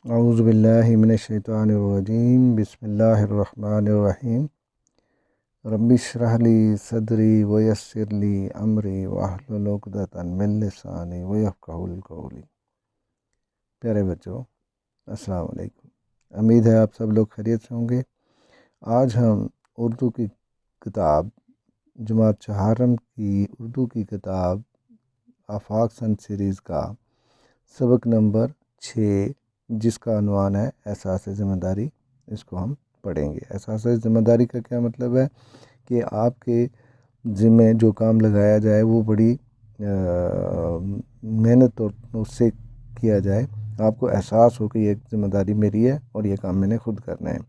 اعوذ باللہ من الشیطان الرجیم، بسم اللہ الرحمن الرحیم۔ رب اشرح لی صدری ویسر لی امری واحلل عقدۃ من لسانی یفقہوا قولی۔ پیارے بچوں، السلام علیکم۔ امید ہے آپ سب لوگ خیریت سے ہوں گے۔ آج ہم اردو کی کتاب جماعت چہارم کی اردو کی کتاب آفاق سن سیریز کا سبق نمبر 6، جس کا عنوان ہے احساس ذمہ داری، اس کو ہم پڑھیں گے۔ احساس ذمہ داری کا کیا مطلب ہے کہ آپ کے ذمہ جو کام لگایا جائے وہ بڑی محنت اور اس سے کیا جائے، آپ کو احساس ہو کہ یہ ذمہ داری میری ہے اور یہ کام میں نے خود کرنا ہے۔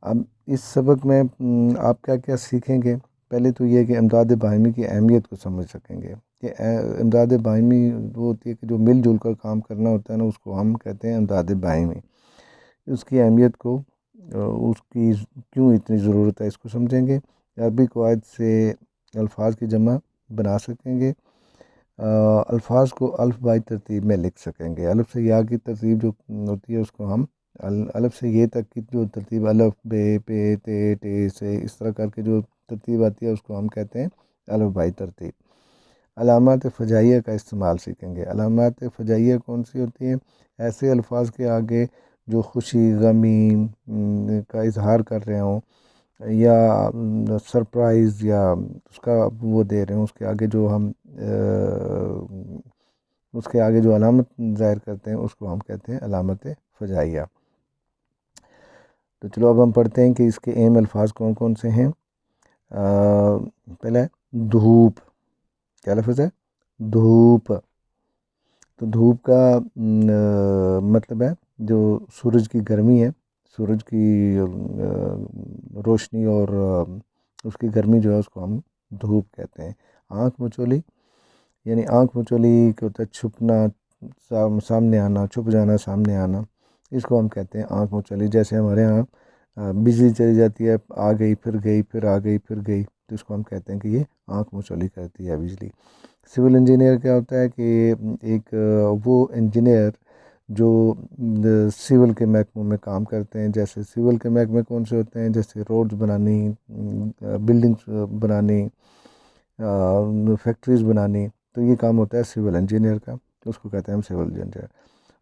اب اس سبق میں آپ کیا کیا سیکھیں گے؟ پہلے تو یہ کہ امداد باہمی کی اہمیت کو سمجھ سکیں گے کہ امداد باہمی وہ ہوتی ہے کہ جو مل جل کر کام کرنا ہوتا ہے نا، اس کو ہم کہتے ہیں امداد باہمی۔ اس کی اہمیت کو، اس کی کیوں اتنی ضرورت ہے، اس کو سمجھیں گے۔ عربی قواعد سے الفاظ کی جمع بنا سکیں گے، الفاظ کو الف بائی ترتیب میں لکھ سکیں گے۔ الف سے یا کی ترتیب جو ہوتی ہے اس کو ہم الف سے یہ تک کی جو ترتیب الف بے پے تے ٹے سے اس طرح کر کے جو ترتیب آتی ہے اس کو ہم کہتے ہیں الف بائی ترتیب۔ علامات فجائیہ کا استعمال سیکھیں گے۔ علامات فجائیہ کون سی ہوتی ہیں؟ ایسے الفاظ کے آگے جو خوشی، غمی کا اظہار کر رہے ہوں، یا سرپرائز یا اس کا وہ دے رہے ہوں، اس کے آگے جو ہم اس کے آگے جو علامت ظاہر کرتے ہیں اس کو ہم کہتے ہیں علامت فجائیہ۔ تو چلو اب ہم پڑھتے ہیں کہ اس کے اہم الفاظ کون کون سے ہیں۔ پہلے دھوپ، کیا لفظ ہے؟ دھوپ۔ تو دھوپ کا مطلب ہے جو سورج کی گرمی ہے، سورج کی روشنی اور اس کی گرمی جو ہے اس کو ہم دھوپ کہتے ہیں۔ آنکھ مچولی، یعنی آنکھ مچولی کے ہوتا ہے چھپنا، سامنے آنا، چھپ جانا، سامنے آنا، اس کو ہم کہتے ہیں آنکھ مچولی۔ جیسے ہمارے ہاں بجلی چلی جاتی ہے، آ گئی پھر گئی، پھر آ گئی پھر گئی، تو اس کو ہم کہتے ہیں کہ یہ آنکھ مچولی کرتی ہے بجلی۔ سول انجینئر کیا ہوتا ہے کہ ایک وہ انجینئر جو سول کے محکموں میں کام کرتے ہیں۔ جیسے سول کے محکمے کون سے ہوتے ہیں؟ جیسے روڈز بنانی، بلڈنگز بنانی، فیکٹریز بنانی، تو یہ کام ہوتا ہے سول انجینئر کا، تو اس کو کہتے ہیں ہم سول انجینئر۔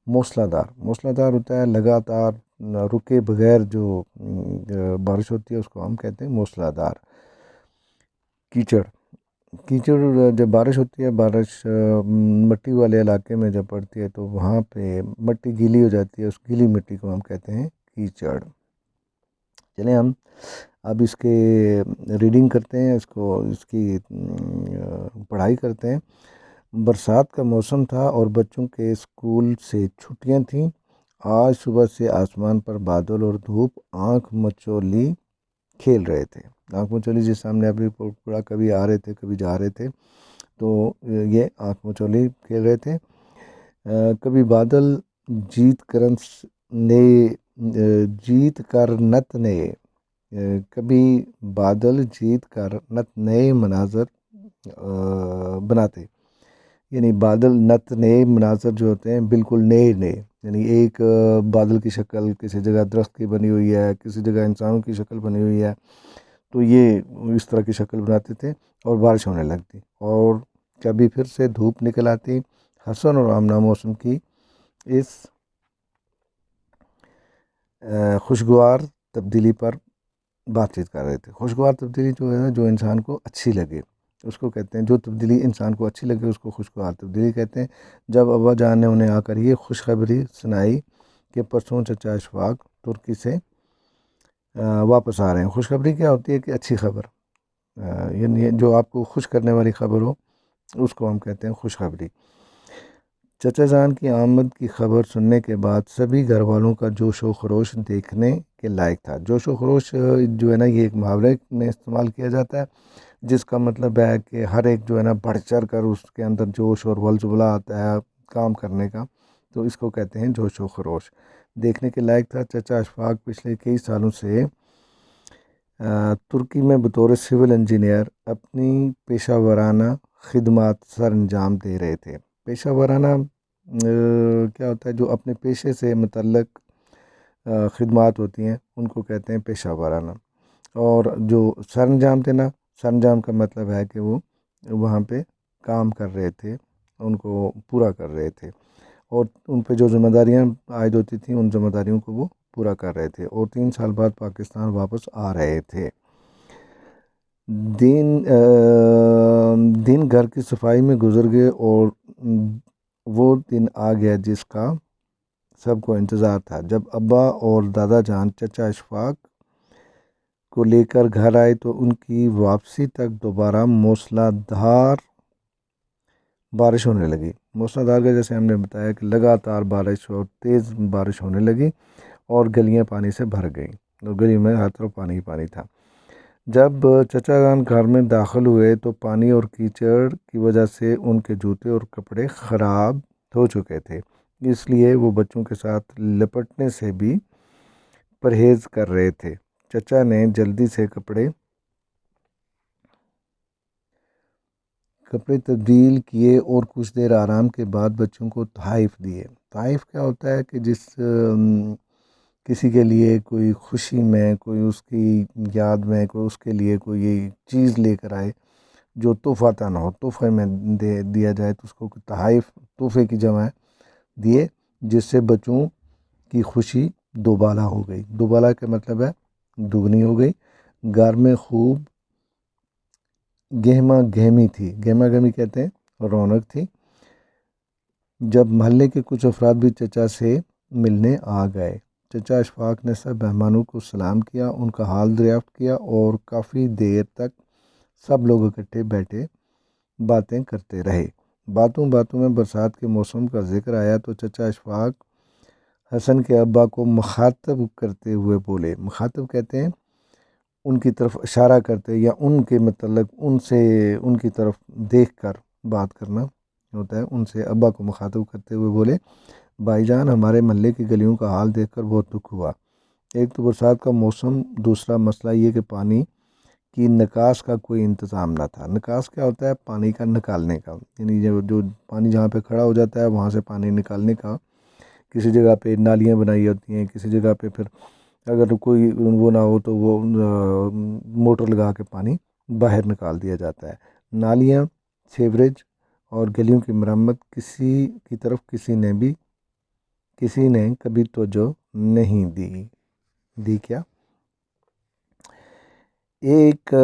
موسلا دار، موسلا دار ہوتا ہے لگاتار رکے بغیر جو بارش ہوتی ہے اس کو ہم کہتے ہیں موسلا دار۔ کیچڑ، کیچڑ جب بارش ہوتی ہے، بارش مٹی والے علاقے میں جب پڑتی ہے تو وہاں پہ مٹی گیلی ہو جاتی ہے، اس گیلی مٹی کو ہم کہتے ہیں کیچڑ۔ چلیں ہم اب اس کے ریڈنگ کرتے ہیں، اس کی پڑھائی کرتے ہیں۔ برسات کا موسم تھا اور بچوں کے اسکول سے چھٹیاں تھیں۔ آج صبح سے آسمان پر بادل اور دھوپ آنکھ مچولی کھیل رہے تھے۔ آنکھ مچولی جس سامنے ابھی پورا کبھی آ رہے تھے کبھی جا رہے تھے، تو یہ آنکھ مچولی کھیل رہے تھے۔ کبھی بادل جیت کر نت نئے، کبھی بادل جیت کر نت نئے مناظر بناتے، یعنی بادل نت نئے مناظر جو ہوتے ہیں بالکل نئے نئے، یعنی ایک بادل کی شکل کسی جگہ درخت کی بنی ہوئی ہے، کسی جگہ انسانوں کی شکل بنی ہوئی ہے، تو یہ اس طرح کی شکل بناتے تھے اور بارش ہونے لگتی، اور کبھی پھر سے دھوپ نکل آتی۔ حسن اور آمنہ موسم کی اس خوشگوار تبدیلی پر بات چیت کر رہے تھے۔ خوشگوار تبدیلی جو ہے نا، جو انسان کو اچھی لگے اس کو کہتے ہیں، جو تبدیلی انسان کو اچھی لگے اس کو خوشگوار تبدیلی کہتے ہیں۔ جب ابا جان نے انہیں آ کر یہ خوشخبری سنائی کہ پرسوں چچا اشفاق ترکی سے واپس آ رہے ہیں۔ خوشخبری کیا ہوتی ہے؟ کہ اچھی خبر، یعنی جو آپ کو خوش کرنے والی خبر ہو اس کو ہم کہتے ہیں خوشخبری۔ چچا جان کی آمد کی خبر سننے کے بعد سبھی گھر والوں کا جوش و خروش دیکھنے کے لائق تھا۔ جوش و خروش جو ہے نا، یہ ایک محاورے میں استعمال کیا جاتا ہے، جس کا مطلب ہے کہ ہر ایک جو ہے نا بڑھ چڑھ کر اس کے اندر جوش اور ولولہ آتا ہے کام کرنے کا، تو اس کو کہتے ہیں جوش و خروش۔ دیکھنے کے لائق تھا۔ چچا اشفاق پچھلے کئی سالوں سے ترکی میں بطور سول انجینئر اپنی پیشہ ورانہ خدمات سر انجام دے رہے تھے۔ پیشہ ورانہ کیا ہوتا ہے جو اپنے پیشے سے متعلق خدمات ہوتی ہیں ان کو کہتے ہیں پیشہ ورانہ، اور جو سر انجام تھے نا، سر انجام کا مطلب ہے کہ وہ وہاں پہ کام کر رہے تھے، ان کو پورا کر رہے تھے، اور ان پہ جو ذمہ داریاں عائد ہوتی تھیں ان ذمہ داریوں کو وہ پورا کر رہے تھے، اور 3 سال بعد پاکستان واپس آ رہے تھے۔ دن گھر کی صفائی میں گزر گئے، اور وہ دن آ گیا جس کا سب کو انتظار تھا، جب ابا اور دادا جان چچا اشفاق کو لے کر گھر آئے تو ان کی واپسی تک دوبارہ موسلا دھار بارش ہونے لگی۔ موسلا دھار کا جیسے ہم نے بتایا کہ لگاتار بارش اور تیز بارش ہونے لگی، اور گلیاں پانی سے بھر گئیں، اور گلی میں ہر طرف پانی ہی پانی تھا۔ جب چچا جان گھر میں داخل ہوئے تو پانی اور کیچڑ کی وجہ سے ان کے جوتے اور کپڑے خراب ہو چکے تھے، اس لیے وہ بچوں کے ساتھ لپٹنے سے بھی پرہیز کر رہے تھے۔ چچا نے جلدی سے کپڑے تبدیل کیے اور کچھ دیر آرام کے بعد بچوں کو تحائف دیے۔ تحائف کیا ہوتا ہے کہ جس کسی کے لیے کوئی خوشی میں، کوئی اس کی یاد میں، کوئی اس کے لیے کوئی چیز لے کر آئے جو تحفہ نہ ہو، تحفے میں دیا جائے تو اس کو تحائف، تحفے کی جمع ہے، دیے، جس سے بچوں کی خوشی دوبالا ہو گئی۔ دوبالا کا مطلب ہے دگنی ہو گئی۔ گھر میں خوب گہما گہمی تھی، گہما گہمی کہتے ہیں رونق تھی، جب محلے کے کچھ افراد بھی چچا سے ملنے آ گئے۔ چچا اشفاق نے سب مہمانوں کو سلام کیا، ان کا حال دریافت کیا، اور کافی دیر تک سب لوگ اکٹھے بیٹھے باتیں کرتے رہے۔ باتوں میں برسات کے موسم کا ذکر آیا تو چچا اشفاق حسن کے ابا کو مخاطب کرتے ہوئے بولے۔ مخاطب کہتے ہیں ان کی طرف اشارہ کرتے، یا ان کے متعلق ان کی طرف دیکھ کر بات کرنا ہوتا ہے، ان سے ابا کو مخاطب کرتے ہوئے بولے، بھائی جان، ہمارے محلے کی گلیوں کا حال دیکھ کر بہت دکھ ہوا۔ ایک تو برسات کا موسم، دوسرا مسئلہ یہ کہ پانی کی نکاس کا کوئی انتظام نہ تھا۔ نکاس کیا ہوتا ہے؟ پانی کا نکالنے کا، یعنی جو پانی جہاں پہ کھڑا ہو جاتا ہے وہاں سے پانی نکالنے کا۔ کسی جگہ پہ نالیاں بنائی ہوتی ہیں، کسی جگہ پہ پھر اگر کوئی وہ نہ ہو تو وہ موٹر لگا کے پانی باہر نکال دیا جاتا ہے۔ نالیاں، سیوریج اور گلیوں کی مرمت کی طرف کسی نے کبھی توجہ نہیں دی کیا؟ ایک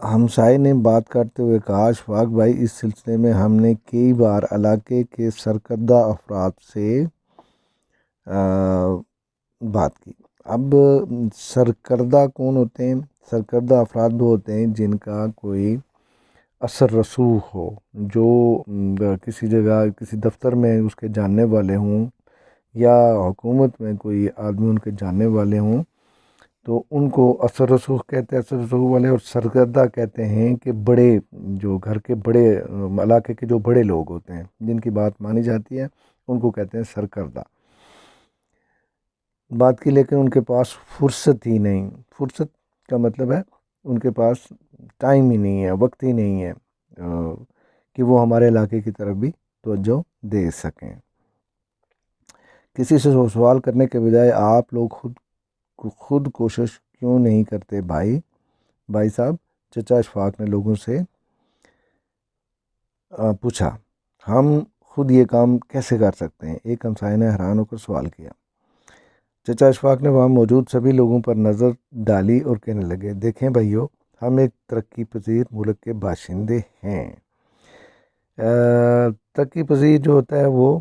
ہمسائے نے بات کرتے ہوئے کہا، اشفاق بھائی، اس سلسلے میں ہم نے کئی بار علاقے کے سرکردہ افراد سے بات کی۔ اب سرکردہ کون ہوتے ہیں؟ سرکردہ افراد وہ ہوتے ہیں جن کا کوئی اثر رسوخ ہو، جو کسی جگہ، کسی دفتر میں اس کے جاننے والے ہوں، یا حکومت میں کوئی آدمی ان کے جاننے والے ہوں، تو ان کو اثر رسوخ کہتے ہیں، اثر رسوخ والے۔ اور سرکردہ کہتے ہیں کہ بڑے، جو گھر کے بڑے، علاقے کے جو بڑے لوگ ہوتے ہیں جن کی بات مانی جاتی ہے، ان کو کہتے ہیں سرکردہ۔ بات کی، لیکن ان کے پاس فرصت ہی نہیں۔ فرصت کا مطلب ہے ان کے پاس ٹائم ہی نہیں ہے، وقت ہی نہیں ہے کہ وہ ہمارے علاقے کی طرف بھی توجہ دے سکیں۔ کسی سے سوال کرنے کے بجائے آپ لوگ خود کوشش کیوں نہیں کرتے بھائی صاحب؟ چچا اشفاق نے لوگوں سے پوچھا، ہم خود یہ کام کیسے کر سکتے ہیں؟ ایک ہمسائے نے حیران ہو کر سوال کیا۔ چچا اشفاق نے وہاں موجود سبھی لوگوں پر نظر ڈالی اور کہنے لگے، دیکھیں بھائیو، ہم ایک ترقی پذیر ملک کے باشندے ہیں۔ ترقی پذیر جو ہوتا ہے وہ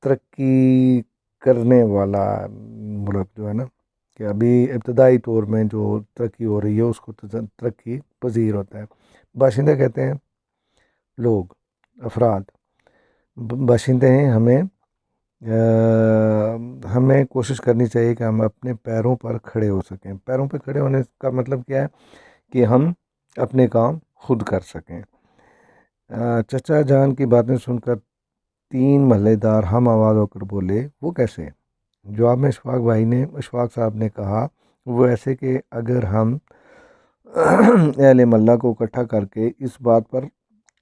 ترقی کرنے والا ملک جو ہے نا، کہ ابھی ابتدائی طور میں جو ترقی ہو رہی ہے اس کو ترقی پذیر ہوتا ہے۔ باشندے کہتے ہیں لوگ، افراد، باشندے ہیں۔ ہمیں کوشش کرنی چاہیے کہ ہم اپنے پیروں پر کھڑے ہو سکیں۔ پیروں پہ کھڑے ہونے کا مطلب کیا ہے؟ کہ ہم اپنے کام خود کر سکیں۔ چچا جان کی باتیں سن کر 3 محلے دار ہم آواز ہو کر بولے، وہ کیسے؟ جواب میں اشفاق صاحب نے کہا، وہ ایسے کہ اگر ہم اہل محلہ کو اکٹھا کر کے اس بات پر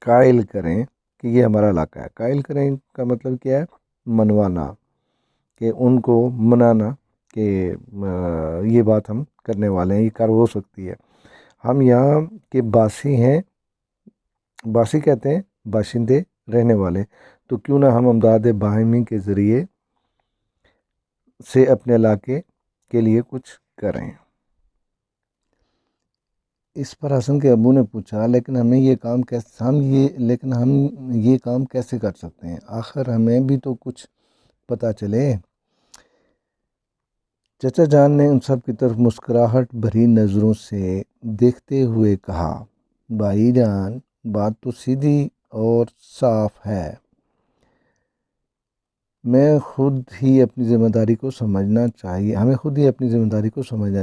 قائل کریں کہ یہ ہمارا علاقہ ہے۔ قائل کریں کا مطلب کیا ہے؟ منوانا، کہ ان کو منانا کہ یہ بات ہم کرنے والے ہیں، یہ کار ہو سکتی ہے۔ ہم یہاں کے باسی ہیں، باسی کہتے ہیں باشندے، رہنے والے، تو کیوں نہ ہم امداد باہمی کے ذریعے سے اپنے علاقے کے لیے کچھ کریں۔ اس پر حسن کے ابو نے پوچھا لیکن ہم یہ کام کیسے کر سکتے ہیں؟ آخر ہمیں بھی تو کچھ پتہ چلے۔ چچا جان نے ان سب کی طرف مسکراہٹ بھری نظروں سے دیکھتے ہوئے کہا، بھائی جان بات تو سیدھی اور صاف ہے، ہمیں خود ہی اپنی ذمہ داری کو سمجھنا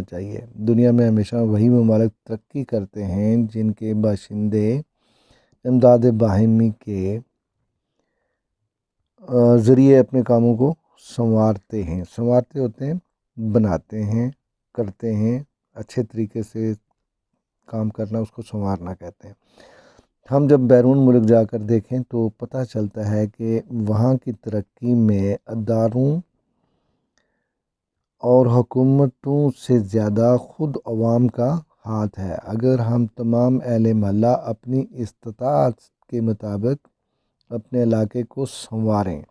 چاہیے۔ دنیا میں ہمیشہ وہی ممالک ترقی کرتے ہیں جن کے باشندے امداد باہمی کے ذریعے اپنے کاموں کو سنوارتے ہوتے ہیں، بناتے ہیں، کرتے ہیں۔ اچھے طریقے سے کام کرنا اس کو سنوارنا کہتے ہیں۔ ہم جب بیرون ملک جا کر دیکھیں تو پتہ چلتا ہے کہ وہاں کی ترقی میں اداروں اور حکومتوں سے زیادہ خود عوام کا ہاتھ ہے۔ اگر ہم تمام اہل محلہ اپنی استطاعت کے مطابق اپنے علاقے کو سنواریں،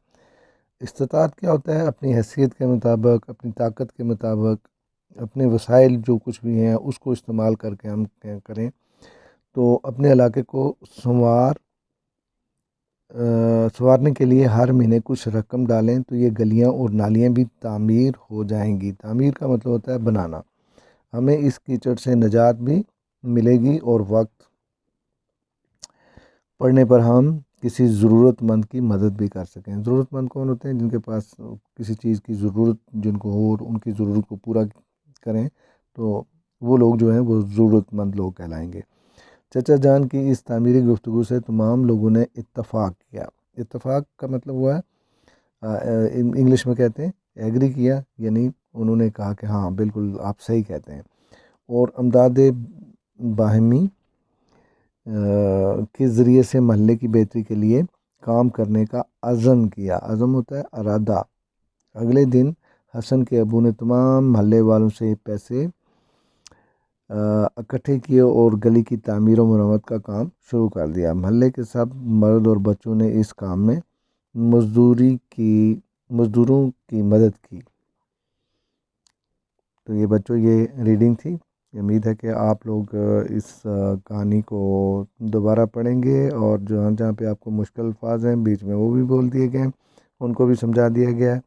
استطاعت کیا ہوتا ہے؟ اپنی حیثیت کے مطابق، اپنی طاقت کے مطابق، اپنے وسائل جو کچھ بھی ہیں اس کو استعمال کر کے ہم کریں تو اپنے علاقے کو سنوارنے کے لیے ہر مہینے کچھ رقم ڈالیں تو یہ گلیاں اور نالیاں بھی تعمیر ہو جائیں گی۔ تعمیر کا مطلب ہوتا ہے بنانا۔ ہمیں اس کیچڑ سے نجات بھی ملے گی اور وقت پڑنے پر ہم کسی ضرورت مند کی مدد بھی کر سکیں۔ ضرورت مند کون ہوتے ہیں؟ جن کے پاس کسی چیز کی ضرورت جن کو ہو اور ان کی ضرورت کو پورا کریں تو وہ لوگ جو ہیں وہ ضرورت مند لوگ کہلائیں گے۔ چچا جان کی اس تعمیری گفتگو سے تمام لوگوں نے اتفاق کیا۔ اتفاق کا مطلب ہوا ہے انگلش میں کہتے ہیں ایگری کیا، یعنی انہوں نے کہا کہ ہاں بالکل آپ صحیح کہتے ہیں، اور امداد باہمی کے ذریعے سے محلے کی بہتری کے لیے کام کرنے کا عزم کیا۔ عزم ہوتا ہے ارادہ۔ اگلے دن حسن کے ابو نے تمام محلے والوں سے پیسے اکٹھے کیے اور گلی کی تعمیر و مرمت کا کام شروع کر دیا۔ محلے کے سب مرد اور بچوں نے اس کام میں مزدوروں کی مدد کی۔ تو یہ بچوں یہ ریڈنگ تھی۔ امید ہے کہ آپ لوگ اس کہانی کو دوبارہ پڑھیں گے اور جہاں پہ آپ کو مشکل الفاظ ہیں بیچ میں وہ بھی بول دیے گئے ہیں، ان کو بھی سمجھا دیا گیا ہے۔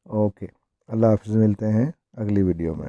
اوکے، اللہ حافظ، ملتے ہیں اگلی ویڈیو میں۔